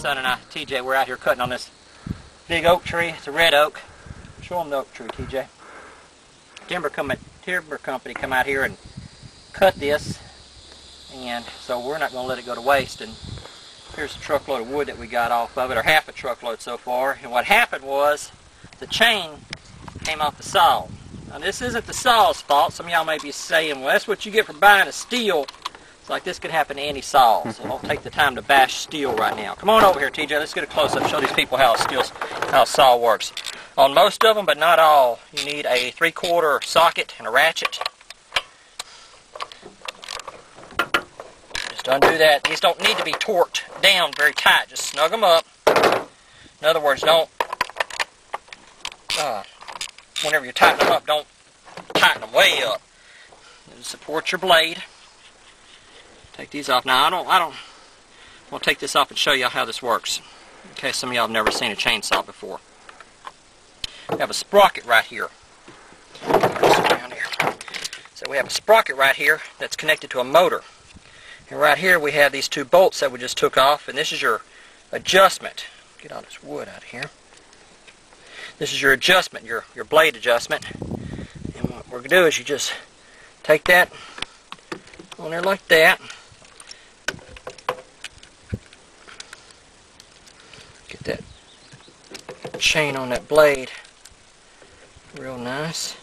son and I, TJ, we're out here cutting on this big oak tree. It's a red oak. Show them the oak tree, TJ. Timber company come out here and cut this, and so we're not going to let it go to waste. And here's a truckload of wood that we got off of it, or half a truckload so far. And what happened was the chain came off the saw. Now this isn't the saw's fault. Some of y'all may be saying, well, that's what you get for buying a Stihl. It's like this could happen to any saw, so don't take the time to bash Stihl right now. Come on over here, TJ. Let's get a close-up. Show these people how a saw works. On most of them, but not all, you need a 3/4 socket and a ratchet. Just undo that. These don't need to be torqued down very tight. Just snug them up. In other words, don't, whenever you tighten them up, don't tighten them way up. Just support your blade. Take these off. Now, I don't want to take this off and show you how this works, in case some of y'all have never seen a chainsaw before. We have a sprocket right here. So we have a sprocket right here that's connected to a motor. And right here we have these two bolts that we just took off, and this is your adjustment. Get all this wood out of here. This is your adjustment, your blade adjustment. And what we're going to do is you just take that on there like that. Get that chain on that blade real nice.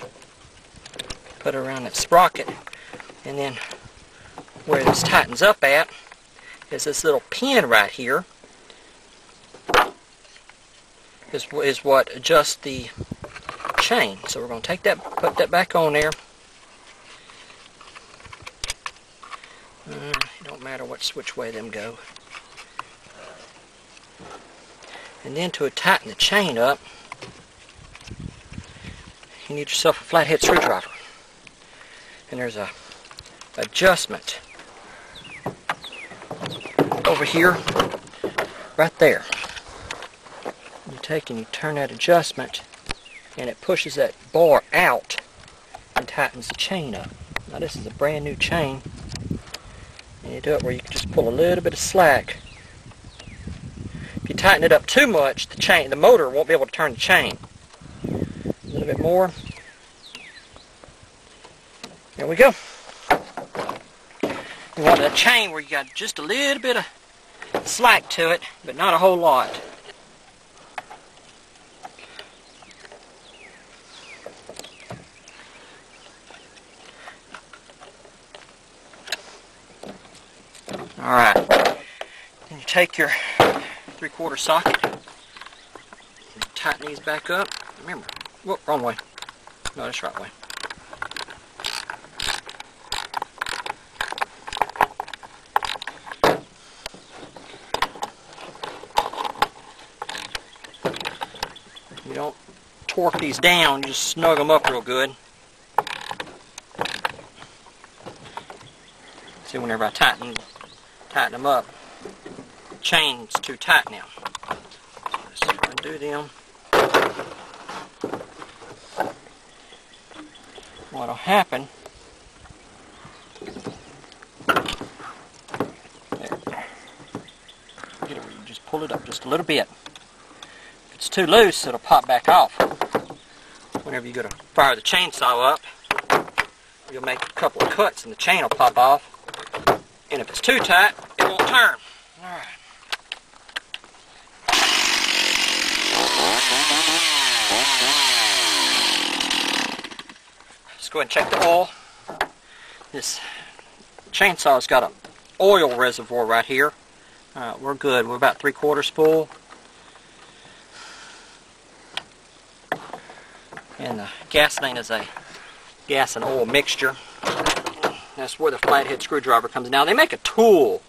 Put it around that sprocket, and then where this tightens up at is this little pin right here is what adjusts the chain. So we're going to take that, put that back on there. It don't matter which way them go. And then to tighten the chain up, you need yourself a flathead screwdriver. And there's a adjustment over here, right there. You take and you turn that adjustment, and it pushes that bar out and tightens the chain up. Now this is a brand new chain, and you do it where you can just pull a little bit of slack. If you tighten it up too much, the motor won't be able to turn the chain. A little bit more. There we go. You want a chain where you got just a little bit of slack to it, but not a whole lot. Alright. Then you take your 3/4 socket and tighten these back up. Remember, whoop, wrong way. No, that's right way. You don't torque these down, you just snug them up real good. See, whenever I tighten them up, the chain's too tight now. Let's just undo them. What'll happen, there, get it where you just pull it up just a little bit. If it's too loose, it'll pop back off. Whenever you go to fire the chainsaw up, you'll make a couple of cuts and the chain will pop off. And if it's too tight, it won't turn. Alright. Let's go ahead and check the oil. This chainsaw's got an oil reservoir right here. We're good. We're about 3/4 full. And the gasoline is a gas and oil mixture. That's where the flathead screwdriver comes in. Now they make a tool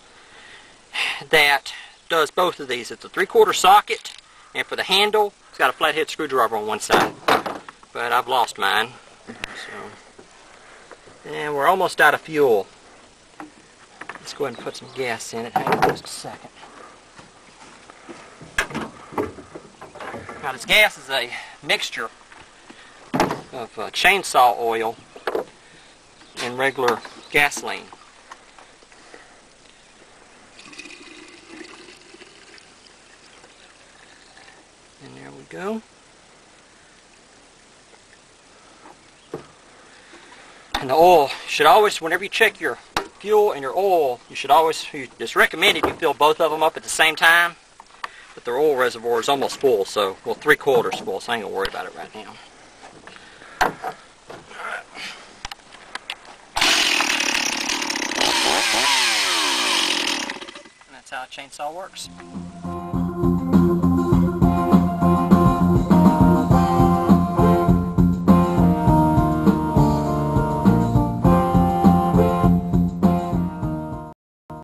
that does both of these. It's a 3/4 socket, and for the handle, it's got a flathead screwdriver on one side. But I've lost mine. And we're almost out of fuel. Let's go ahead and put some gas in it. Hang on just a second. Now this gas is a mixture of chainsaw oil and regular gasoline. And there we go. And the oil should always, whenever you check your fuel and your oil, it's recommended you fill both of them up at the same time. But their oil reservoir is almost full, so, well, 3/4 full, so I ain't gonna worry about it right now. And that's how a chainsaw works.